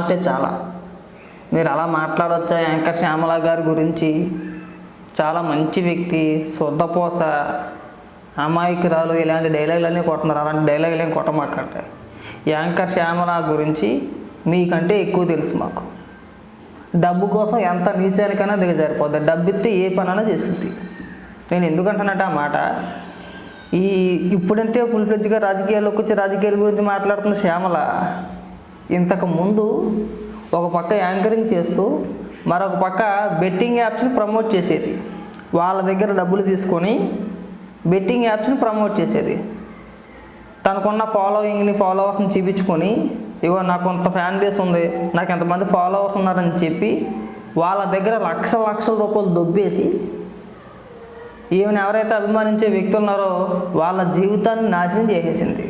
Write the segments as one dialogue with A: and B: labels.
A: అంటే చాలా మీరు అలా మాట్లాడొచ్చా? యాంకర్ శ్యామల గారి గురించి చాలా మంచి వ్యక్తి, శుద్ధపోస, అమాయకురాలు, ఇలాంటి డైలాగులన్నీ కొడుతున్నారు. అలాంటి డైలాగులు ఏం కొట్టమాకండి. యాంకర్ శ్యామల గురించి మీకంటే ఎక్కువ తెలుసు మాకు. డబ్బు కోసం ఎంత నీచానికైనా దిగజారిపోద్ది. డబ్బు ఇస్తే ఏ పనైనా చేస్తుంది. నేను ఎందుకంటానంటే ఆ మాట, ఇప్పుడంటే ఫుల్ ఫ్లెడ్జ్గా రాజకీయాల్లోకి వచ్చి రాజకీయాల గురించి మాట్లాడుతున్న శ్యామల ఇంతకు ముందు ఒక పక్క యాంకరింగ్ చేస్తూ మరొక పక్క బెట్టింగ్ యాప్స్ని ప్రమోట్ చేసేది. వాళ్ళ దగ్గర డబ్బులు తీసుకొని బెట్టింగ్ యాప్స్ని ప్రమోట్ చేసేది. తనకున్న ఫాలోవర్స్ని చూపించుకొని, ఇగో నాకు కొంత ఫ్యాన్ బేస్ ఉంది, నాకు ఎంతమంది ఫాలోవర్స్ ఉన్నారని చెప్పి వాళ్ళ దగ్గర లక్షల రూపాయలు దొబ్బేసి ఈమెను ఎవరైతే అభిమానించే వ్యక్తులు ఉన్నారో వాళ్ళ జీవితాన్ని నాశనం చేసేసింది.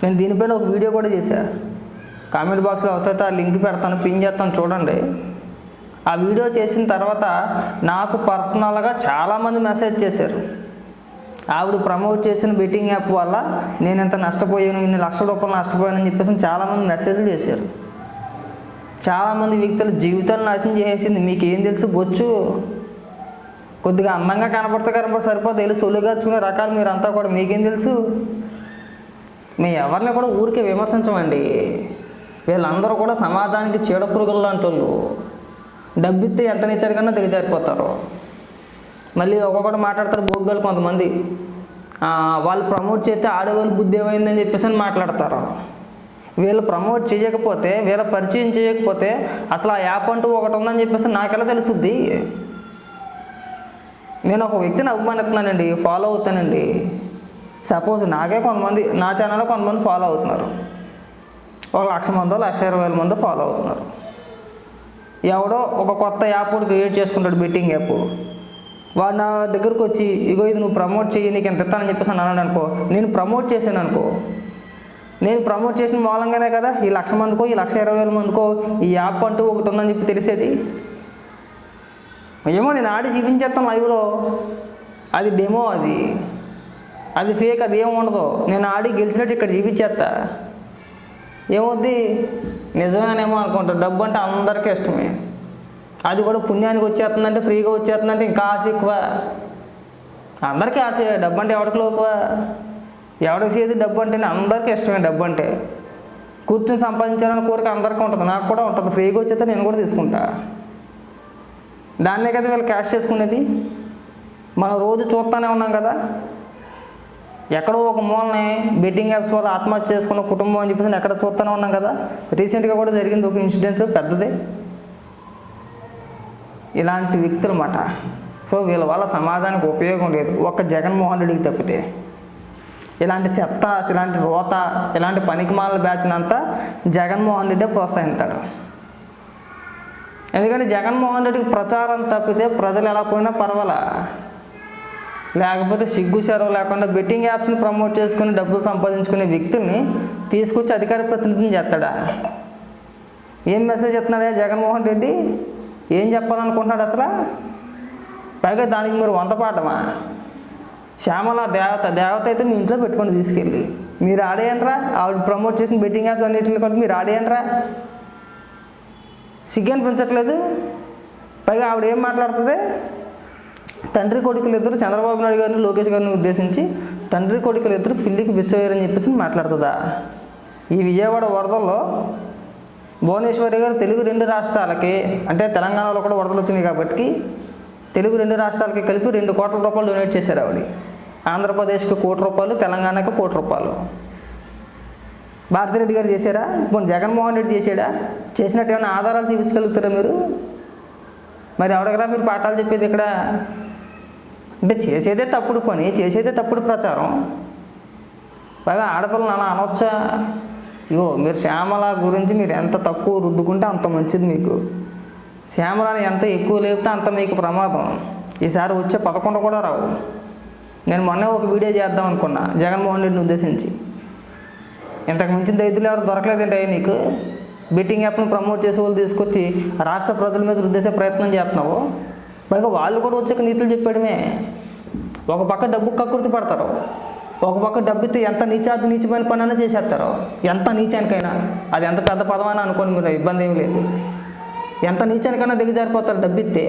A: నేను దీనిపైన ఒక వీడియో కూడా చేశాను. కామెంట్ బాక్స్లో అవసరమైతే ఆ లింక్ పెడతాను, పిన్ చేస్తాను, చూడండి. ఆ వీడియో చేసిన తర్వాత నాకు పర్సనల్గా చాలామంది మెసేజ్ చేశారు. ఆవిడ ప్రమోట్ చేసిన బెట్టింగ్ యాప్ వల్ల నేను ఎంత నష్టపోయాను, ఇన్ని లక్షల రూపాయలు నష్టపోయానని చెప్పేసి చాలామంది మెసేజ్లు చేశారు. చాలామంది వ్యక్తుల జీవితాలు నాశనం చేసేసింది. మీకు ఏం తెలుసు? బొచ్చు కొద్దిగా అందంగా కనపడితే సరిపోతే వెళ్ళి సొలుగార్చుకునే రకాలు మీరంతా కూడా. మీకేం తెలుసు? మేము ఎవరిని కూడా ఊరికే విమర్శించమండి. వీళ్ళందరూ కూడా సమాజానికి చీడపురుగులు లాంటి వాళ్ళు. డబ్బిస్తే ఎంత నీచరికన్నా దిగజారిపోతారు. మళ్ళీ ఒక్కొక్కటి మాట్లాడతారు బోగ్గాలు కొంతమంది. వాళ్ళు ప్రమోట్ చేస్తే ఆడవాళ్ళు బుద్ధి ఏమైందని చెప్పేసి అని మాట్లాడతారు. వీళ్ళు ప్రమోట్ చేయకపోతే, వీళ్ళ పరిచయం చేయకపోతే అసలు ఆ యాప్ అంటూ ఒకటి ఉందని చెప్పేసి నాకెలా తెలుస్తుంది? నేను ఒక వ్యక్తిని అభిమానిస్తున్నానండి, ఫాలో అవుతానండి. సపోజ్ నాకే కొంతమంది, నా ఛానల్లో కొంతమంది ఫాలో అవుతున్నారు. ఒక 1,00,000 మందో 1,20,000 మందో ఫాలో అవుతున్నారు. ఎవడో ఒక కొత్త యాప్ క్రియేట్ చేసుకుంటాడు, బెట్టింగ్ యాప్. వాడు నా దగ్గరకు వచ్చి, ఇగో ఇది నువ్వు ప్రమోట్ చేయి, నీకు ఎంత ఇస్తానని చెప్పేసి అన్నాడు అనుకో. నేను ప్రమోట్ చేశాను అనుకో, నేను ప్రమోట్ చేసిన మూలంగానే కదా ఈ 1,00,000 మందికో ఈ 1,20,000 మందికో ఈ యాప్ అంటూ ఒకటి ఉందని చెప్పి తెలిసేది. ఏమో నేను ఆడి చూపించేస్తాను లైవ్లో, అది డెమో, అది ఫేక్, అది ఏమి ఉండదు. నేను ఆడి గెలిచినట్టు ఇక్కడ చూపించేస్తా. ఏమవుద్ది? నిజమేనేమో అనుకుంటా. డబ్బు అంటే అందరికీ ఇష్టమే. అది కూడా పుణ్యానికి వచ్చేస్తుందంటే, ఫ్రీగా వచ్చేస్తుందంటే ఇంకా ఆశ ఎక్కువ. అందరికీ ఆశ. డబ్బు అంటే ఎవరికి లోకువ? ఎవరికి చేది డబ్బు అంటేనే అందరికీ ఇష్టమే. డబ్బు అంటే కూర్చొని సంపాదించాలని కోరిక అందరికీ ఉంటుంది, నాకు కూడా ఉంటుంది. ఫ్రీగా వచ్చేస్తే నేను కూడా తీసుకుంటా. దాన్నే కదా వీళ్ళు క్యాష్ చేసుకునేది. మనం రోజు చూస్తూనే ఉన్నాం కదా. ఎక్కడో ఒక మూలని బెట్టింగ్ యాప్స్ వల్ల ఆత్మహత్య చేసుకున్న కుటుంబం అని చెప్పేసి ఎక్కడ చూస్తూనే ఉన్నాం కదా. రీసెంట్గా కూడా జరిగింది ఒక ఇన్సిడెంట్స్, పెద్దదే. ఇలాంటి వ్యక్తులు అన్నమాట. సో వీళ్ళ వల్ల సమాజానికి ఉపయోగం లేదు, ఒక్క జగన్మోహన్ రెడ్డికి తప్పితే. ఇలాంటి చెత్త, ఇలాంటి రోత, ఇలాంటి పనికిమాల బ్యాచ్నంతా జగన్మోహన్ రెడ్డి ప్రోత్సహిస్తాడు. ఎందుకంటే జగన్మోహన్ రెడ్డికి ప్రచారం తప్పితే ప్రజలు ఎలా పోయినా పర్వాలా. లేకపోతే సిగ్గు చెరవ లేకుండా బెట్టింగ్ యాప్స్ని ప్రమోట్ చేసుకుని డబ్బులు సంపాదించుకునే వ్యక్తుల్ని తీసుకొచ్చి అధికార ప్రతినిధిని చేస్తాడా? ఏం మెసేజ్ చెప్తున్నాడా జగన్మోహన్ రెడ్డి? ఏం చెప్పాలనుకుంటున్నాడు అసలు? పైగా దానికి మీరు వంతపాటమా? శ్యామల దేవత అయితే మీ ఇంట్లో పెట్టుకొని తీసుకెళ్ళి మీరు ఆడేయండిరా. ఆవిడ ప్రమోట్ చేసిన బెట్టింగ్ యాప్స్ అన్నింటిని కూడా మీరు ఆడేయండిరా. సిగ్గు అనిపించట్లేదు? పైగా ఆవిడ ఏం మాట్లాడుతుంది? తండ్రి కొడుకులు ఇద్దరు చంద్రబాబు నాయుడు గారిని, లోకేష్ గారిని ఉద్దేశించి తండ్రి కొడుకులు ఇద్దరు పిల్లికి బిచ్చవేయరని చెప్పేసి మాట్లాడుతుందా? ఈ విజయవాడ వరదల్లో భువనేశ్వరి గారు తెలుగు 2 రాష్ట్రాలకి, అంటే తెలంగాణలో కూడా వరదలు వచ్చినాయి కాబట్టి తెలుగు 2 రాష్ట్రాలకి కలిపి 2 కోట్ల రూపాయలు డొనేట్ చేశారు ఆవిడ. ఆంధ్రప్రదేశ్కి 1 కోటి రూపాయలు, తెలంగాణకి 1 కోటి రూపాయలు. భారతిరెడ్డి గారు చేశారా? ఇప్పుడు జగన్మోహన్ రెడ్డి చేశాడా? చేసినట్టు ఏమైనా ఆధారాలు చూపించగలుగుతారా మీరు? మరి ఎవరికరా మీరు పాఠాలు చెప్పేది ఇక్కడ? అంటే చేసేదే తప్పుడు పని, చేసేదే తప్పుడు ప్రచారం. బాగా ఆడపిల్లని అలా అనవచ్చా? ఇగో మీరు శ్యామల గురించి మీరు ఎంత తక్కువ రుద్దుకుంటే అంత మంచిది మీకు. శ్యామలని ఎంత ఎక్కువ లేపితే అంత మీకు ప్రమాదం. ఈసారి వచ్చే 11 కూడా రావు. నేను మొన్నే ఒక వీడియో చేద్దాం అనుకున్నా జగన్మోహన్ రెడ్డిని ఉద్దేశించి. ఇంతకు మించిన దైతులు ఎవరు దొరకలేదంటే నీకు? బెట్టింగ్ యాప్ను ప్రమోట్ చేసే వాళ్ళు తీసుకొచ్చి రాష్ట్ర ప్రజల మీద రుద్దేసే ప్రయత్నం చేస్తున్నావు. పైగా వాళ్ళు కూడా వచ్చాక నీతులు చెప్పడమే. ఒక పక్క డబ్బు కక్కుర్తి పడతారు, ఒక పక్క డబ్బితే ఎంత నీచమైన పని అయినా చేసేస్తారు, ఎంత నీచానికైనా. అది ఎంత పెద్ద పదం అని అనుకోండి మీరు, ఇబ్బంది ఏమి లేదు. ఎంత నీచానికైనా దిగజారిపోతారు డబ్బిస్తే.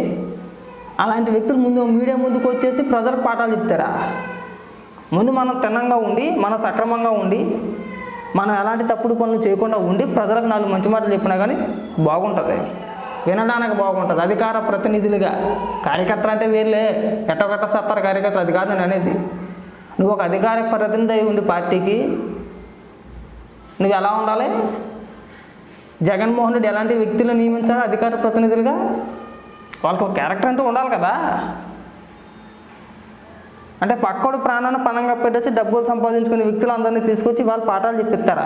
A: అలాంటి వ్యక్తులు ముందు మీడియా ముందుకు వచ్చేసి ప్రజలకు పాఠాలు చెప్తారా? ముందు మనం తిన్నంగా ఉండి, మనం సక్రమంగా ఉండి, మనం ఎలాంటి తప్పుడు పనులు చేయకుండా ఉండి ప్రజలకు 4 మంచి మాటలు చెప్పినా కానీ బాగుంటుంది, వినడానికి బాగుంటుంది. అధికార ప్రతినిధులుగా కార్యకర్తలు అంటే వీళ్ళే ఎట్టగట్ట సత్తారు కార్యకర్తలు, అది కాదు నేను అనేది. నువ్వు ఒక అధికార ప్రతినిధి అయి ఉండి పార్టీకి నువ్వు ఎలా ఉండాలి? జగన్మోహన్ రెడ్డి ఎలాంటి వ్యక్తులు నియమించాలి అధికార ప్రతినిధులుగా? వాళ్ళకి ఒక క్యారెక్టర్ అంటూ ఉండాలి కదా. అంటే పక్కోడు ప్రాణాన్ని పణంగా పెట్టేసి డబ్బులు సంపాదించుకునే వ్యక్తులందరినీ తీసుకొచ్చి వాళ్ళు పాఠాలు చెప్పిస్తారా?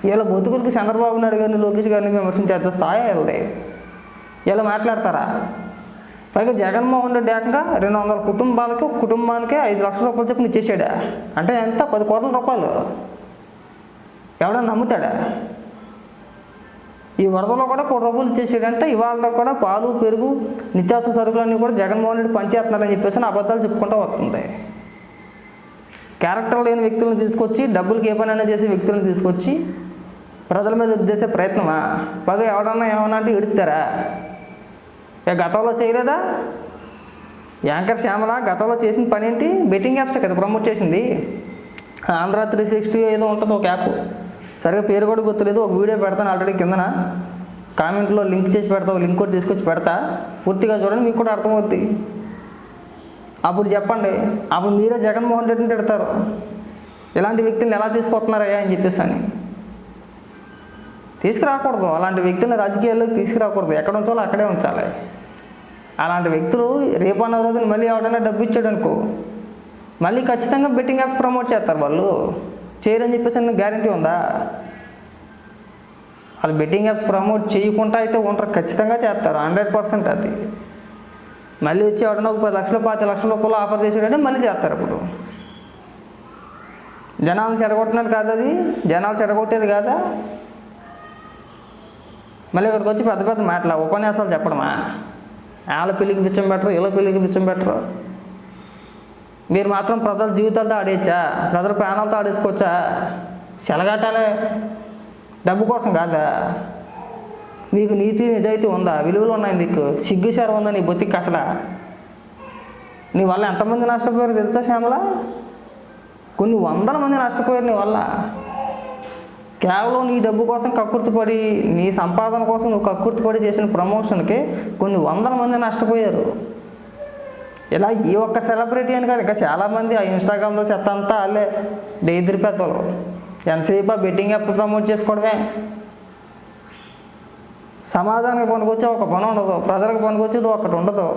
A: వీళ్ళ బతుకులకి చంద్రబాబు నాయుడు గారిని, లోకేష్ గారిని విమర్శించేంత స్థాయి వెళ్తాయి. వీళ్ళు మాట్లాడతారా? పైగా జగన్మోహన్ రెడ్డి ఏకంగా 200 కుటుంబాలకి, ఒక కుటుంబానికి 5 లక్షల రూపాయలు చొప్పున ఇచ్చేసాడా? అంటే ఎంత? 10 కోట్ల రూపాయలు. ఎవడన్నా నమ్ముతాడా? ఈ వరదలో కూడా 1 కోటి రూపాయలు ఇచ్చేసాడంటే ఇవాళ కూడా పాలు, పెరుగు, నిత్యావసర సరుకులన్నీ కూడా జగన్మోహన్ రెడ్డి పంచేస్తున్నారని చెప్పేసి అబద్ధాలు చెప్పుకుంటూ వస్తుంది. క్యారెక్టర్ లేని వ్యక్తులను తీసుకొచ్చి, డబ్బులకి ఏ పనైనా చేసే వ్యక్తులను తీసుకొచ్చి ప్రజల మీద ఉద్దేశే ప్రయత్నమా? పైగా ఎవడన్నా ఏమన్నా అంటే ఎడుతారా? గతంలో చేయలేదా? యాంకర్ శ్యామల గతంలో చేసిన పని ఏంటి? బెట్టింగ్ యాప్సే కదా ప్రమోట్ చేసింది. ఆంధ్ర 360 ఏదో ఉంటుంది ఒక యాప్, సరిగా పేరు కూడా గుర్తులేదు. ఒక వీడియో పెడతాను ఆల్రెడీ, కిందన కామెంట్లో లింక్ చేసి పెడతావు, లింక్ కూడా తీసుకొచ్చి పెడతా, పూర్తిగా చూడండి, మీకు కూడా అర్థమవుద్ది. అప్పుడు చెప్పండి, అప్పుడు మీరే జగన్మోహన్ రెడ్డిని తిడతారు, ఇలాంటి వ్యక్తులను ఎలా తీసుకొస్తున్నారయ్యా అని చెప్పేసి అని. తీసుకురాకూడదు, అలాంటి వ్యక్తులను రాజకీయాల్లోకి తీసుకురాకూడదు. ఎక్కడ ఉంచాలో అక్కడే ఉంచాలి. అలాంటి వ్యక్తులు రేపన్న రోజున మళ్ళీ ఎవడైనా డబ్బు ఇచ్చాడు అనుకో, మళ్ళీ ఖచ్చితంగా బెట్టింగ్ యాప్స్ ప్రమోట్ చేస్తారు. వాళ్ళు చేయరని చెప్పేసి అన్న గ్యారంటీ ఉందా? వాళ్ళు బెట్టింగ్ యాప్స్ ప్రమోట్ చేయకుండా అయితే ఉంటారు, ఖచ్చితంగా చేస్తారు, 100%. అది మళ్ళీ వచ్చి ఎవడన్నా ఒక 10 లక్షలు, 5 లక్షల రూపాయలు ఆఫర్ చేసాడంటే మళ్ళీ చేస్తారు. అప్పుడు జనాలను చెడగొట్టినది కాదు, అది జనాలు చెడగొట్టేది కాదా? మళ్ళీ ఇక్కడికి వచ్చి పెద్ద పెద్ద మాటల ఉపన్యాసాలు చెప్పడమా? వాళ్ళ పెళ్ళికి బిచ్చం పెట్టరు, వీళ్ళ పెళ్ళికి బిచ్చం పెట్టరు. మీరు మాత్రం ప్రజల జీవితాలతో ఆడేయచ్చా? ప్రజల ప్రాణాలతో ఆడేసుకోవచ్చా? చెలగాటాలే డబ్బు కోసం కాదా? మీకు నీతి నిజాయితీ ఉందా? విలువలు ఉన్నాయి మీకు? సిగ్గుశారం ఉందా నీ బతికి? అసలు నీ వల్ల ఎంతమంది నష్టపోయారు తెలుసా శ్యామల? కొన్ని 100 మంది నష్టపోయారు నీ వల్ల. కేవలం నీ డబ్బు కోసం కక్కుర్తిపడి, నీ సంపాదన కోసం నువ్వు కక్కుర్తిపడి చేసిన ప్రమోషన్కి కొన్ని 100 మంది నష్టపోయారు. ఇలా ఈ ఒక్క సెలబ్రిటీ అని కాదు, ఇంకా చాలామంది ఆ ఇన్స్టాగ్రామ్లో చెత్త అంతా వాళ్ళే దరిద్ర పెద్దలు. ఎంతసేపు ఆ బెట్టింగ్ యాప్ ప్రమోట్ చేసుకోవడమే. సమాజానికి పనికొచ్చే ఒక పని ఉండదు, ప్రజలకు పనికొచ్చేది ఒకటి ఉండదు.